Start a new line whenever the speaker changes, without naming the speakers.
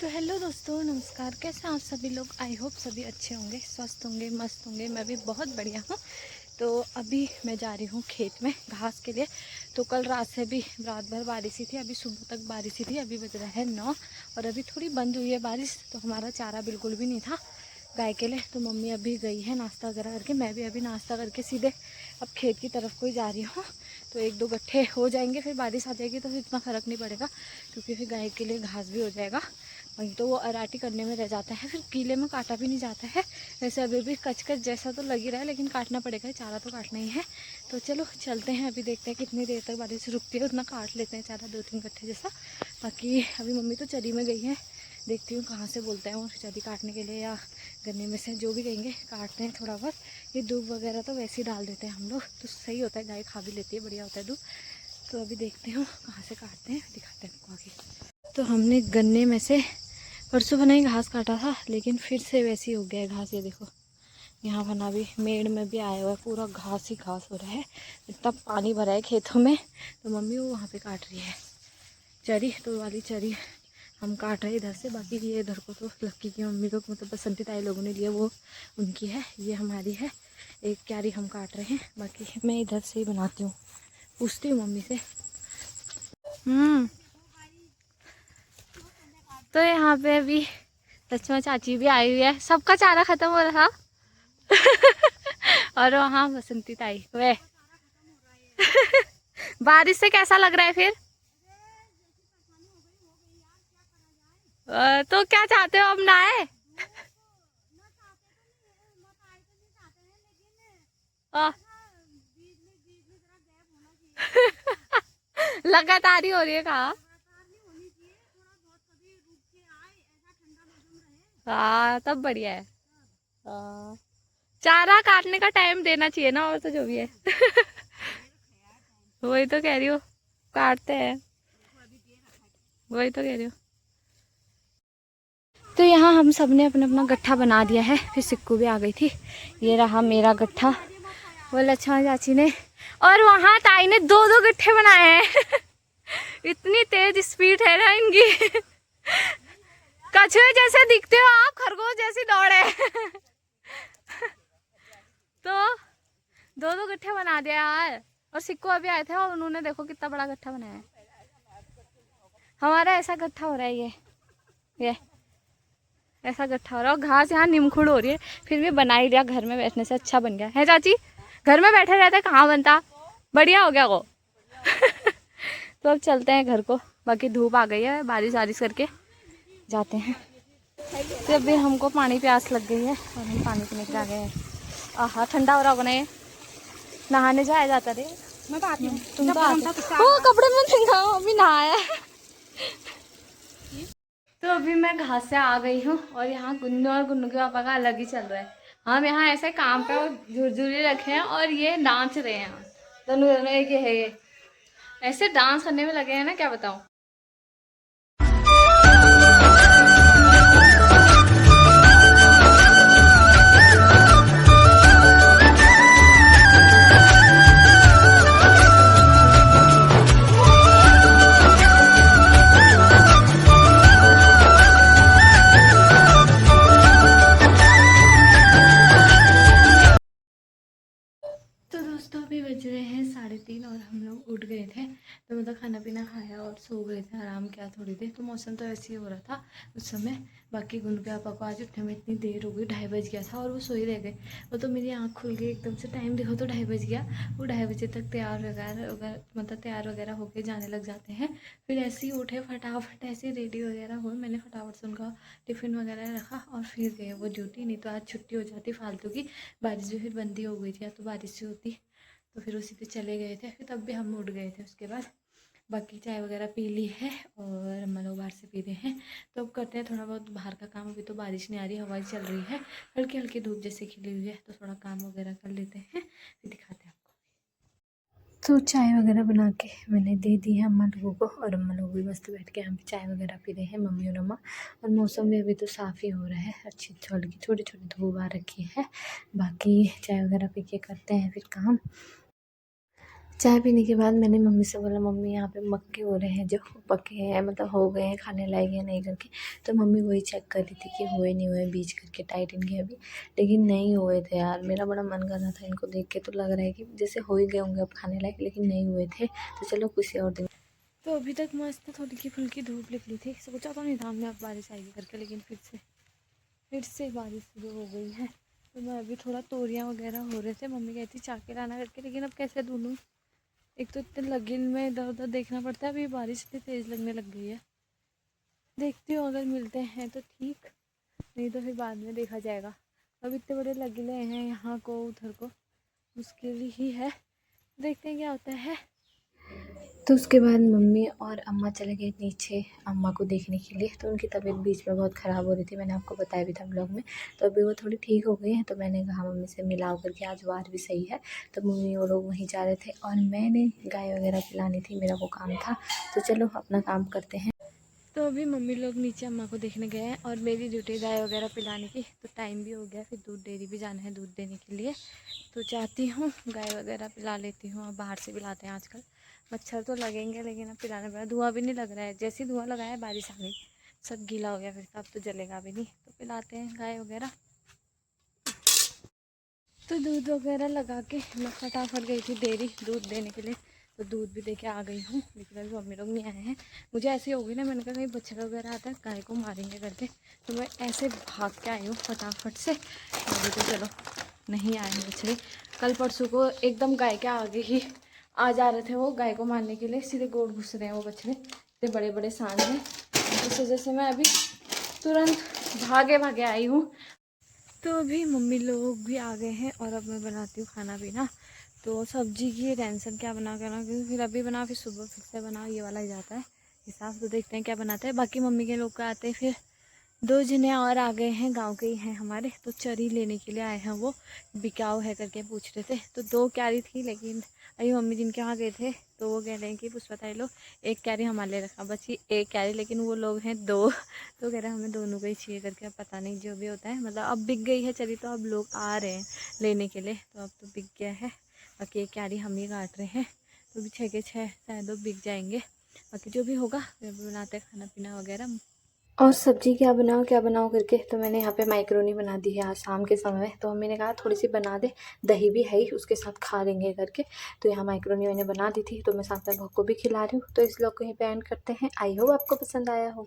तो हेलो दोस्तों, नमस्कार। कैसे हैं आप सभी लोग? आई होप सभी अच्छे होंगे, स्वस्थ होंगे, मस्त होंगे। मैं भी बहुत बढ़िया हूँ। तो अभी मैं जा रही हूँ खेत में घास के लिए। तो कल रात से भी रात भर बारिश ही थी, अभी सुबह तक बारिश ही थी। अभी बज रहा है 9 और अभी थोड़ी बंद हुई है बारिश। तो हमारा चारा बिल्कुल भी नहीं था गाय के लिए। तो मम्मी अभी गई है नाश्ता वगैरह करके। मैं भी अभी नाश्ता करके सीधे अब खेत की तरफ को ही जा रही हूँ। तो एक दो गट्ठे हो जाएंगे, फिर बारिश आ जाएगी तो फिर इतना फ़र्क नहीं पड़ेगा, क्योंकि फिर गाय के लिए घास भी हो जाएगा। वहीं तो वो अराटी करने में रह जाता है, फिर कीले में काटा भी नहीं जाता है। वैसे अभी भी कचकच जैसा तो लग ही रहा है, लेकिन काटना पड़ेगा, चारा तो काटना ही है। तो चलो चलते हैं, अभी देखते हैं कितनी देर तक बारिश रुकती है, उतना काट लेते हैं चारा, 2-3 गट्ठे जैसा। बाकी अभी मम्मी तो चरी में गई है, देखती हूँ कहाँ से बोलते हैं वो चरी काटने के लिए, या गन्ने में से जो भी कहेंगे काटते हैं थोड़ा बहुत। ये दूध वगैरह तो वैसे ही डाल देते हैं हम लोग, तो सही होता है, गाय खा भी लेती है, बढ़िया होता है दूध। तो अभी देखते हूँ कहाँ से काटते हैं, दिखाते हैं आपको आगे। तो हमने गन्ने में से परसों बना ही घास काटा था, लेकिन फिर से वैसी हो गया है घास। ये देखो, यहाँ बना भी मेड़ में भी आया हुआ है, पूरा घास ही घास हो रहा है। इतना पानी भरा है खेतों में। तो मम्मी वो वहाँ पे काट रही है चरी, तो वाली चरी हम काट रहे हैं इधर से। बाकी ये इधर को तो लक्की की मम्मी को, मतलब बसंती ताई लोगों ने लिया, वो उनकी है, ये हमारी है। एक क्यारी हम काट रहे हैं, बाकी मैं इधर से ही बनाती हूँ, पूछती हूँ मम्मी से। तो यहाँ पे अभी लक्ष्मण चाची भी आई हुई है, सबका चारा खत्म हो रहा और वहाँ बसंती ताई वे बारिश से कैसा लग रहा है फिर? तो क्या चाहते हो, अब ना आए? लगातार ही हो रही है कहाँ? हाँ, तब बढ़िया है। हाँ, चारा काटने का टाइम देना चाहिए ना, और तो जो भी है वही तो कह रही हूँ, काटते हैं, वही तो कह रही हूँ। तो यहाँ हम सब ने अपना अपना गट्ठा बना दिया है, फिर सिक्कू भी आ गई थी। ये रहा मेरा गट्ठा, वो लक्ष्मण चाची ने, और वहाँ ताई ने 2-2 गट्ठे बनाए हैं इतनी तेज स्पीड है ना इनकी कछुए जैसे दिखते हो आप, खरगोश जैसी दौड़े तो 2-2 गट्ठे बना दिया यार। और सिक्कू अभी आए थे और उन्होंने देखो कितना बड़ा गट्ठा बनाया है। हमारा ऐसा गट्ठा हो रहा है, ये ऐसा गट्ठा हो रहा है। और घास यहाँ निमखुड़ हो रही है, फिर भी बना ही लिया, घर में बैठने से अच्छा बन गया है चाची। घर में बैठे रहते कहाँ बनता, बढ़िया हो गया वो तो अब चलते हैं घर को, बाकी धूप आ गई है, बारिश वारिश करके जाते हैं। तो अभी हमको पानी प्यास लग गई है और हम पानी पीने के आ गए हैं। आहा, ठंडा हो रहा होगा ना, नहाने जाया जाता रे। मैं तो आती हूँ, तुम तो आते हो कपड़े में दिखाओ, अभी नहाया तो अभी मैं घास से आ गई हूँ और यहाँ गुन्नू और गुन्नू के पापा का अलग ही चल रहा है। हम यहाँ ऐसे काम पे झुरझुरी रखे हैं और ये नाच रहे हैं। दोनों दोनों एक है, ये ऐसे डांस करने में लगे हैं ना, क्या बताऊँ। तो दोस्तों अभी बज रहे हैं 3:30 और हम लोग उठ गए थे। तो मतलब खाना पीना खाया और सो गए थे, आराम किया थोड़ी देर। तो मौसम तो ऐसे ही हो रहा था उस समय। बाकी गुनू के पापा को आज उठने में इतनी देर हो गई, 2:30 बज गया था और वो सो ही रह गए। वो तो मेरी आँख खुल गई एकदम से, टाइम देखो तो 2:30 बज गया। वो 2:30 बजे तक तैयार वगैरह मतलब तैयार वगैरह होके जाने लग जाते हैं। फिर ऐसे ही उठे, फटाफट ऐसे रेडी वगैरह हुए, मैंने फटाफट से उनका टिफ़िन वगैरह रखा और फिर गए वो ड्यूटी। नहीं तो आज छुट्टी हो जाती फालतू की, बारिश भी फिर बंदी हो गई थी, या तो बारिश से होती तो फिर उसी पे चले गए थे। फिर तब भी हम उठ गए थे उसके बाद। बाकी चाय वगैरह पी ली है और हम लोग बाहर से पी रहे हैं। तो अब करते हैं थोड़ा बहुत बाहर का काम। अभी तो बारिश नहीं आ रही, हवा चल रही है, हल्की हल्की धूप जैसे खिली हुई है। तो थोड़ा काम वगैरह कर लेते हैं, फिर दिखाते हैं आपको। तो चाय वगैरह बना के मैंने दे दी है अम्मा लोगों को, और अम्मा लोग भी मस्त बैठ के यहाँ पे चाय वगैरह पी रहे हैं, मम्मी और अम्मा। और मौसम भी अभी तो साफ़ ही हो रहा है, अच्छी हल्की छोटी छोटी धूप आ रखी है। बाकी चाय वगैरह पी के करते हैं फिर काम। चाय पीने के बाद मैंने मम्मी से बोला मम्मी यहाँ पे मक्के हो रहे हैं जो पके हैं, मतलब हो गए हैं, खाने लायक है नहीं करके। तो मम्मी वही चेक कर रही थी कि हुए नहीं हुए, बीज करके टाइट इनके अभी, लेकिन नहीं हुए थे यार। मेरा बड़ा मन कर रहा था इनको देख के, तो लग रहा है कि जैसे हो ही गए होंगे अब खाने लायक, लेकिन नहीं हुए थे। तो चलो किसी और दिन। तो अभी तक मस्त थोड़ी की फुल्की धूप निकली थी, सोचा तो नहीं था हमने अब बारिश आएगी करके, लेकिन फिर से बारिश शुरू हो गई है। तो मैं अभी थोड़ा तोरियाँ वगैरह हो रहे थे, मम्मी कहती चाके लाना करके, लेकिन अब कैसे ढूंढूँ। एक तो इतने लगे में इधर उधर देखना पड़ता है। अभी बारिश इतनी तेज़ लगने लग गई है। देखती हूँ अगर मिलते हैं तो ठीक, नहीं तो फिर बाद में देखा जाएगा। अब इतने बड़े लगे हैं यहाँ को उधर को, मुश्किल ही है। देखते हैं क्या होता है। तो उसके बाद मम्मी और अम्मा चले गए नीचे अम्मा को देखने के लिए। तो उनकी तबीयत बीच में बहुत ख़राब हो रही थी, मैंने आपको बताया भी था ब्लॉग में। तो अभी वो थोड़ी ठीक हो गई हैं। तो मैंने कहा मम्मी से मिलाओ करके, आज वार भी सही है। तो मम्मी वो लोग वहीं जा रहे थे और मैंने गाय वगैरह पिलानी थी, मेरा वो काम था। तो चलो अपना काम करते हैं। तो अभी मम्मी लोग नीचे अम्मा को देखने गए हैं और मेरी ड्यूटी गाय वगैरह पिलाने की। तो टाइम भी हो गया, फिर दूध डेयरी भी जाना है दूध देने के लिए। तो चाहती हूँ गाय वगैरह पिला लेती हूँ। अब बाहर से पिलाते हैं आजकल, मच्छर तो लगेंगे लेकिन अब पिलाना पड़ा। धुआं भी नहीं लग रहा है, जैसे धुआं लगाया है बारिश आ गई, सब गीला हो गया, फिर अब तो जलेगा भी नहीं। तो पिलाते हैं गाय वगैरह। तो दूध वगैरह लगा के मैं फटाफट गई थी डेयरी दूध देने के लिए। तो दूध भी दे के आ गई हूँ, लेकिन अभी मम्मी लोग नहीं आए हैं। मुझे ऐसी हो गई ना, मैंने कहा कहीं बछड़ा वगैरह आता है गाय को मारेंगे करके, तो मैं ऐसे भाग के आई हूँ फटाफट से। अभी तो चलो नहीं आए हैं बछड़े। कल परसों को एकदम गाय के आगे ही आ जा रहे थे वो गाय को मारने के लिए, सीधे गोड़ घुस रहे हैं वो बछड़े, इतने बड़े बड़े सांड हैं। इस वजह से मैं अभी तुरंत भागे भागे आई हूँ। तो अभी मम्मी लोग भी आ गए हैं और अब मैं बनाती हूँ खाना पीना। तो सब्जी की टेंशन क्या बना करना, क्योंकि फिर अभी बना फिर सुबह फिर से बना, ये वाला ही जाता है हिसाब। तो देखते हैं क्या बनाते हैं। बाकी मम्मी के लोग का आते हैं फिर। दो जने और आ गए हैं, गांव के ही हैं हमारे, तो चरी लेने के लिए आए हैं। वो बिकाऊ है करके पूछ रहे थे। तो 2 क्यारी थी, लेकिन अभी मम्मी जिनके यहाँ गए थे तो वो कह रहे हैं कि पुष्पा लो 1 क्यारी हमारे लिए रखा, बची 1 क्यारी, लेकिन वो लोग हैं 2। तो कह रहे हैं हमें दोनों को ही चाहिए करके। अब पता नहीं जो भी होता है, मतलब अब बिक गई है चरी, तो अब लोग आ रहे हैं लेने के लिए। तो अब तो बिक गया है, बाकी 1 क्यारी हम ही काट रहे हैं। तो भी 6 के 6 शायद वो बिक जाएंगे। बाकी जो भी होगा फिर बनाते हैं खाना पीना वगैरह। और सब्जी क्या बनाओ करके, तो मैंने यहाँ पे माइक्रोनी बना दी है आज शाम के समय। तो मम्मी ने कहा थोड़ी सी बना दे, दही भी है ही उसके साथ खा लेंगे करके। तो यहाँ माइक्रोनी मैंने बना दी थी, तो मैं साथ में भोग को भी खिला रही हूँ। तो इस व्लॉग को यहीं पे एंड करते हैं। आई होप आपको पसंद आया हो।